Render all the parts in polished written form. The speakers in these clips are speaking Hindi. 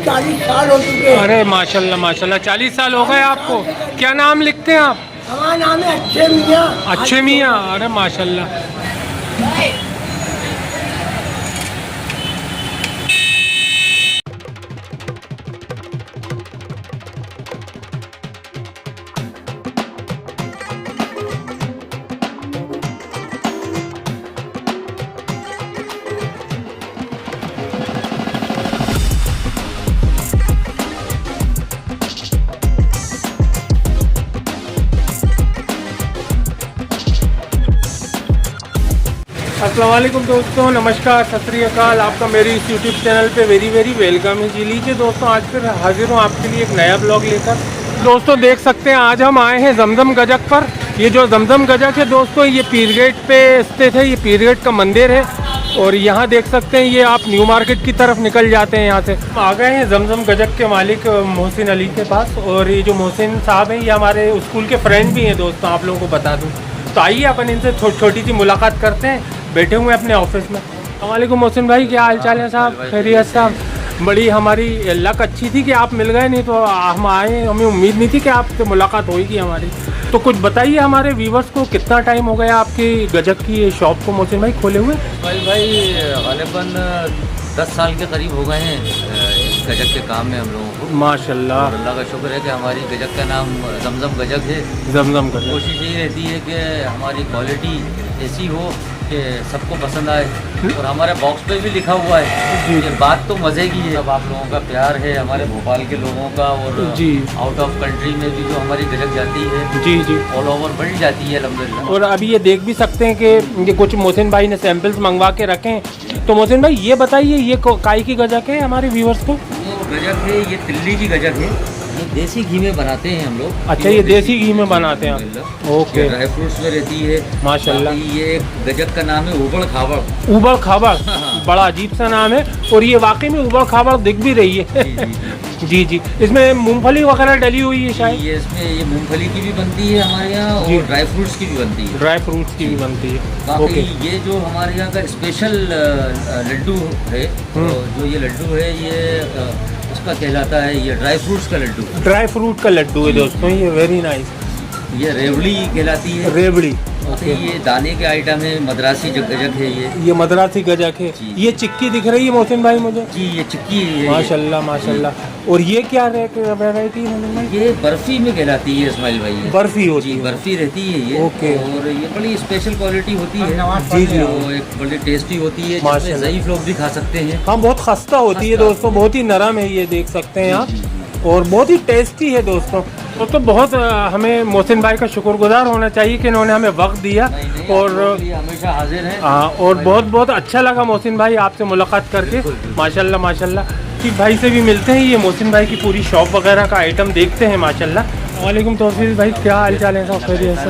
40 साल हो चुके हैं। अरे माशाल्लाह माशाल्लाह, 40 साल हो गए आपको। क्या नाम लिखते हैं आप? हमारा नाम है अच्छे मियाँ। अच्छे मियाँ। अरे माशाल्लाह। अस्सलाम वालेकुम दोस्तों, नमस्कार, सत श्री अकाल। आपका मेरे इस यूट्यूब चैनल पे वेरी वेरी वेलकम है जी। लीजिए दोस्तों, आज फिर हाजिर हूँ आपके लिए एक नया ब्लॉग लेकर। दोस्तों देख सकते हैं आज हम आए हैं जमजम गजक पर। ये जो जमजम गजक है दोस्तों, ये पीर गेट पे स्थित है। ये पीर गेट का मंदिर है और यहाँ देख सकते हैं ये आप न्यू मार्केट की तरफ निकल जाते हैं। यहाँ से आ गए हैं जमजम गजक के मालिक मोहसिन अली के पास। और ये जो मोहसिन साहब हैं ये हमारे स्कूल के फ्रेंड भी हैं दोस्तों, आप लोगों को बता दूँ। तो आइए अपन इनसे छोटी सी मुलाकात करते हैं। बैठे हुए अपने ऑफिस में। अस्सलामुअलैकुम मोहसिन भाई, क्या हाल चाल है साहब? खैरियत साहब? बड़ी हमारी लक अच्छी थी कि आप मिल गए, नहीं तो हम आए, हमें उम्मीद नहीं थी कि आपसे मुलाकात होगी हमारी। तो कुछ बताइए हमारे व्यूवर्स को, कितना टाइम हो गया आपकी गजक की शॉप को मोहसिन भाई खोले हुए? भाई ग़ालिबन 10 साल के करीब हो गए हैं इस गजक के काम में हम लोगों को। माशाल्लाह, अल्लाह का शुक्र है कि हमारी गजक का नाम जमजम गजक है। जमजम गजक। कोशिश यही रहती है कि हमारी क्वालिटी ऐसी हो कि सबको पसंद आए। और हमारे बॉक्स पे भी लिखा हुआ है, ये बात तो मज़े की है। अब आप लोगों का प्यार है, हमारे भोपाल के लोगों का, और जी आउट ऑफ कंट्री में भी जो हमारी गजक जाती है जी जी ऑल ओवर बढ़ जाती है अल्हम्दुलिल्लाह। और अभी ये देख भी सकते हैं कि ये कुछ मोहसिन भाई ने सैंपल्स मंगवा के रखे हैं। तो मोहसिन भाई ये बताइए, ये काई की गजक है हमारे व्यूवर्स को? ये गजक है, ये दिल्ली की गजक है। ये देसी घी में बनाते हैं हम लोग। अच्छा, ये देसी घी में बनाते हैं आप? ओके। ड्राई फ्रूट्स में रहती है माशाल्लाह। ये गजक का नाम है उबड़ खाबड़। उबड़ खाबड़, बड़ा अजीब सा नाम है। और ये वाकई में उबड़ खाबड़ दिख भी रही है। जी जी। इसमें मूंगफली वगैरह डली हुई है शायद? ये इसमें ये मूंगफली की भी बनती है हमारे यहाँ, और ड्राई फ्रूट्स की भी बनती है। ड्राई फ्रूट्स की भी बनती है। बाकी ये जो हमारे यहाँ का स्पेशल लड्डू है, तो जो ये लड्डू है ये उसका कहलाता है, ये ड्राई फ्रूट्स का लड्डू। ड्राई फ्रूट का लड्डू है दोस्तों, ये वेरी नाइस। ये रेवड़ी कहलाती है। रेवड़ी। ओके। ये दाने के आइटम है, मद्रासी गजक है ये मद्रासी गजक है। ये चिक्की दिख रही है मोहसिन भाई मुझे? जी, ये चिक्की है। माशाल्लाह माशाल्लाह। और ये क्या वैरायटी है? ये बर्फी में कहलाती है इस्माइल भाई। बर्फी होती है? बर्फी रहती है ये। ओके। और ये बड़ी स्पेशल क्वालिटी होती है जी जी। वो एक बड़ी टेस्टी होती है, जिसमें ज़ईफ लोग भी खा सकते हैं। हाँ, बहुत खस्ता होती है दोस्तों, बहुत ही नरम है, ये देख सकते हैं आप। और बहुत ही टेस्टी है दोस्तों। तो बहुत हमें मोहसिन भाई का शुक्रगुजार होना चाहिए कि इन्होंने हमें वक्त दिया। और हमेशा हाजिर है। हाँ, और बहुत बहुत अच्छा लगा मोहसिन भाई आपसे मुलाकात करके। माशाल्लाह माशाल्लाह। कि भाई से भी मिलते हैं, ये मोहसिन भाई की पूरी शॉप वगैरह का आइटम देखते हैं माशाल्लाह। वालेकुम तौफीक भाई, क्या हाल चाल है सब? खैरियत से?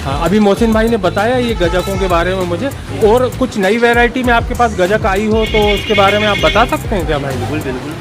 हाँ, अभी मोहसिन भाई ने बताया ये गजकों के बारे में मुझे। और कुछ नई वैरायटी में आपके पास गजक आई हो तो उसके बारे में आप बता सकते हैं क्या भाई? बिल्कुल।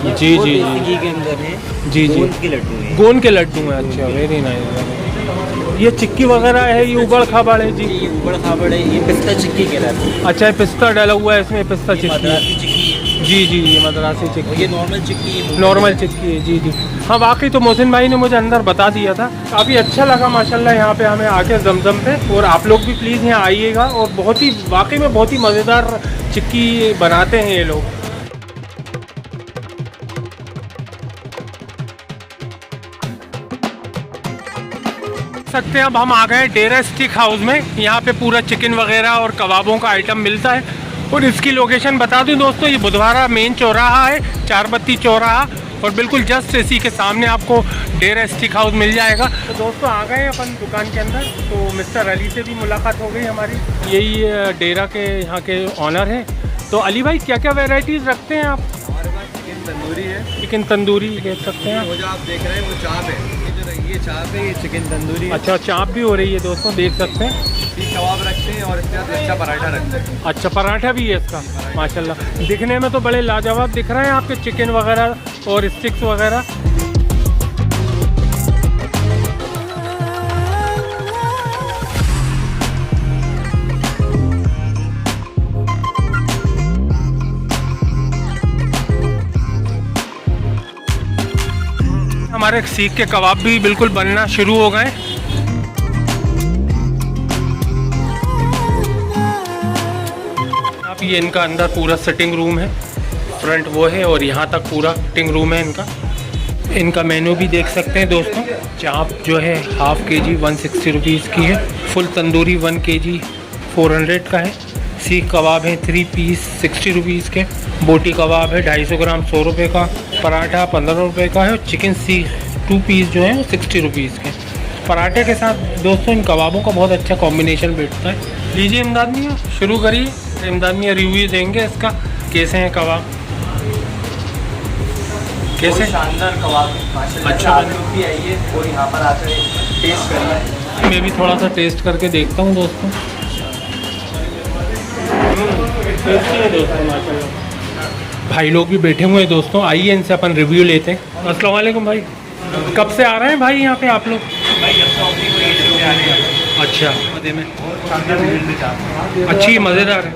जी जी घी के अंदर है। जी जी। गोंद के लड्डू है। गोंद के लड्डू हैं। अच्छा, वेरी नाइस। ये चिक्की वगैरह है, ये उबड़ खाबड़ है जी? ये उबड़ खाबड़ है, ये पिस्ता चिक्की कहलाती है। अच्छा, पिस्ता डाला हुआ है इसमें? पिस्ता चिक्की? मद्रासी चिक्की है। जी जी, ये मद्रासी चिक्की। ये नॉर्मल चिक्की है। नॉर्मल चिक्की है। जी जी। हाँ, वाकई तो मोहसिन भाई ने मुझे अंदर बता दिया था। काफ़ी अच्छा लगा माशाल्लाह यहाँ पे हमें आके जमजम पे। और आप लोग भी प्लीज़ यहाँ आइएगा। और बहुत ही वाकई में बहुत ही मज़ेदार चिक्की बनाते हैं ये लोग। सकते हैं अब हम आ गए डेरा स्टिक हाउस में। यहाँ पे पूरा चिकन वगैरह और कबाबों का आइटम मिलता है। और इसकी लोकेशन बता दूं दोस्तों, ये बुधवारा मेन चौराहा है, 4 बत्ती चौराहा। और बिल्कुल जस्ट इसी के सामने आपको डेरा स्टिक हाउस मिल जाएगा। तो दोस्तों आ गए अपन दुकान के अंदर। तो मिस्टर अली से भी मुलाकात हो गई हमारी, यही डेरा के यहाँ के ऑनर हैं। तो अली भाई, क्या क्या वेराइटीज़ रखते हैं आप? हमारे पास चिकन तंदूरी है। चिकन तंदूरी देख सकते हैं। वो जो आप देख रहे हैं वो चाप है। ये चाप है, ये चिकन तंदूरी है। अच्छा, चाप भी हो रही है दोस्तों, देख सकते हैं। सीख कबाब रखते हैं और इसके साथ अच्छा पराठा रखते हैं। अच्छा, पराठा भी है इसका? माशाल्लाह, दिखने में तो बड़े लाजवाब दिख रहे हैं आपके चिकन वगैरह और स्टिक्स वगैरह। हमारे सीख के कबाब भी बिल्कुल बनना शुरू हो गए। अब ये इनका अंदर पूरा सिटिंग रूम है, फ्रंट वो है और यहाँ तक पूरा सिटिंग रूम है इनका। इनका मेनू भी देख सकते हैं दोस्तों। चाप जो है हाफ kg 160 रुपीज़ की है, फुल तंदूरी 1 kg 400 का है, सीख कबाब है 3 पीस 60 रुपीज़ के, बोटी कबाब है 250 ग्राम 100 रुपये का, पराठा 15 रुपये का है और चिकन सीख 2 पीस जो है वो 60 रुपीज़ के। पराठे के साथ दोस्तों इन कबाबों का बहुत अच्छा कॉम्बिनेशन बैठता है। लीजिए इमदाद मियाँ, शुरू करिए। इमदाद मियाँ रिव्यू देंगे इसका, कैसे हैं कबाब, कैसे शानदार कबाब माशाल्लाह। अच्छा। आप लोग भी आइए और यहाँ पर आकर टेस्ट करिए। मैं भी थोड़ा सा टेस्ट करके देखता हूँ दोस्तों। टेस्टी है दोस्तों माशाल्लाह। भाई लोग भी बैठे हुए हैं दोस्तों, आइए इनसे अपन रिव्यू लेते हैं। अस्सलाम वालेकुम भाई, कब से आ रहे हैं भाई यहाँ पे आप लोग? भाई जब से ओपनिंग हुई है तब से आ रहे हैं। अच्छा, मजे में शानदार रिजल्ट भी था। अच्छी मज़ेदार है,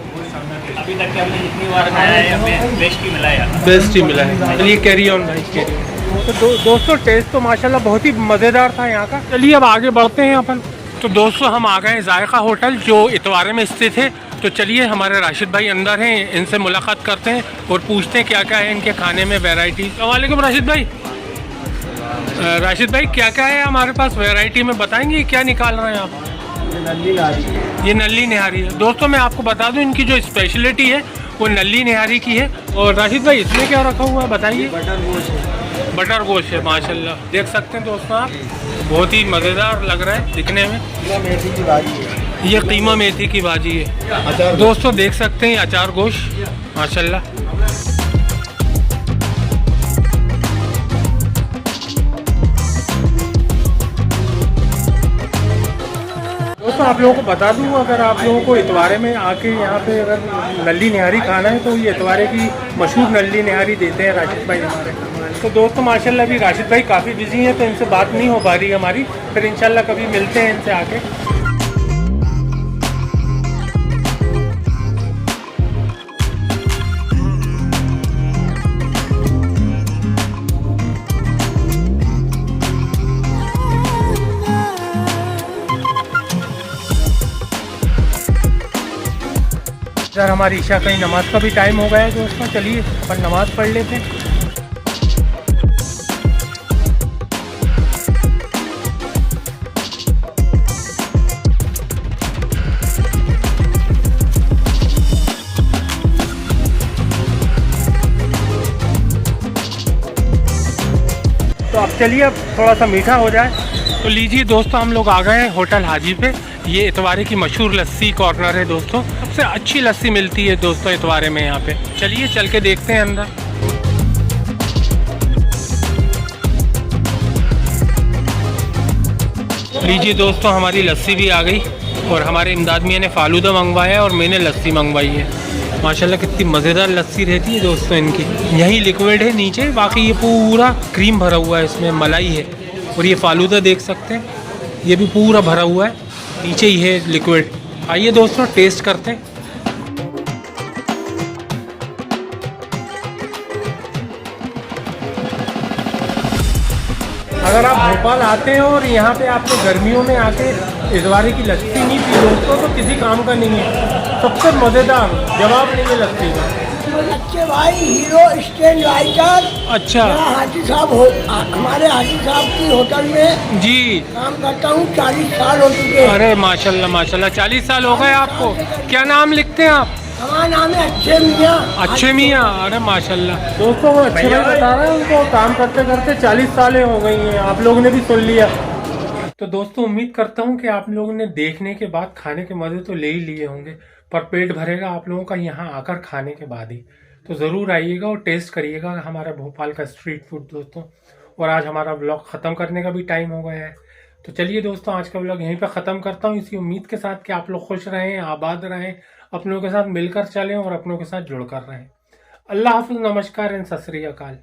अभी तक के हमने जितनी बार खाया है हमें बेस्ट ही मिला है। बेस्ट ही मिला है। चलिए कैरी ऑन भाई, कैरी ऑन। तो दोस्तों टेस्ट तो माशाल्लाह बहुत ही मज़ेदार था यहाँ का। चलिए अब आगे बढ़ते हैं अपन। तो दोस्तों हम आ गए हैं जायका होटल जो इतवारे में स्थित है। तो चलिए हमारे राशिद भाई अंदर हैं, इनसे मुलाकात करते हैं और पूछते हैं क्या क्या है इनके खाने में वैरायटी। अस्सलाम वालेकुम राशिद भाई। राशिद भाई क्या क्या है हमारे पास वैरायटी में, बताएंगे क्या निकाल रहे हैं आप? ये नल्ली निहारी है दोस्तों। मैं आपको बता दूं इनकी जो स्पेशलिटी है वो नल्ली निहारी की है। और राशिद भाई इसमें क्या रखा हुआ है बताइए? बटर गोश्त है। बटर गोश्त है माशाल्लाह, देख सकते हैं दोस्तों आप, बहुत ही मज़ेदार लग रहा है दिखने में। मेथी की भाजी है, ये कीमा मेथी की भाजी है दोस्तों, देख सकते हैं अचार गोश्त माशाल्लाह। दोस्तों आप लोगों को बता दूं, अगर आप लोगों को इतवारे में आके यहाँ पे अगर नल्ली निहारी खाना है तो ये इतवारे की मशहूर नल्ली निहारी देते हैं राशिद भाई हमारे। तो दोस्तों माशाल्लाह अभी राशिद भाई काफ़ी बिजी हैं तो इनसे बात नहीं हो पा रही हमारी, फिर इंशाल्लाह कभी मिलते हैं इनसे आके। सर हमारी ईशा कहीं नमाज का भी टाइम हो गया है दोस्तों, चलिए अपन नमाज पढ़ लेते हैं। तो अब चलिए अब थोड़ा सा मीठा हो जाए। तो लीजिए दोस्तों हम लोग आ गए हैं होटल हाजी पे। ये इतवारे की मशहूर लस्सी कॉर्नर है दोस्तों, सबसे अच्छी लस्सी मिलती है दोस्तों इतवारे में यहाँ पे। चलिए चल के देखते हैं अंदर। लीजिए दोस्तों हमारी लस्सी भी आ गई और हमारे इमदाद मियाँ ने फालूदा मंगवाया है और मैंने लस्सी मंगवाई है। माशाल्लाह कितनी मज़ेदार लस्सी रहती है दोस्तों इनकी। यही लिक्विड है नीचे, बाकी ये पूरा क्रीम भरा हुआ है, इसमें मलाई है। और ये फालूदा देख सकते हैं, ये भी पूरा भरा हुआ है, नीचे ही है लिक्विड। आइए दोस्तों टेस्ट करते हैं। अगर आप भोपाल आते हैं और यहाँ पे आपने गर्मियों में आके इतवारे की लस्सी नहीं पी दोस्तों तो किसी काम का नहीं है, सबसे मज़ेदार जवाब नहीं है लस्सी का। अच्छे भाई हीरो स्टैंड राइटर। अच्छा मैं हाजी साहब हो, हमारे हाजी साहब की होटल में जी काम करता हूँ, 40 साल हो चुके हैं। अरे माशाल्लाह माशाल्लाह, 40 साल हो गए आपको। क्या नाम लिखते हैं आप? हमारा नाम है अच्छे मियाँ। अच्छे मियाँ, अरे माशाल्लाह। दोस्तों वो अच्छे भाई बता रहे हैं उनको काम करते करते 40 सालें हो गई हैं, आप लोगों ने भी सुन लिया। तो दोस्तों उम्मीद करता हूँ कि आप लोगों ने देखने के बाद खाने के मज़े तो ले ही लिए होंगे, पर पेट भरेगा आप लोगों का यहाँ आकर खाने के बाद ही। तो ज़रूर आइएगा और टेस्ट करिएगा हमारा भोपाल का स्ट्रीट फूड दोस्तों। और आज हमारा व्लॉग ख़त्म करने का भी टाइम हो गया है। तो चलिए दोस्तों आज का व्लॉग यहीं पर ख़त्म करता हूँ, इसी उम्मीद के साथ कि आप लोग खुश रहें, आबाद रहें, अपनों के साथ मिलकर चलें और अपनों के साथ जुड़कर रहें। अल्लाह हाफ़िज़, नमस्कार एंड सत श्री अकाल।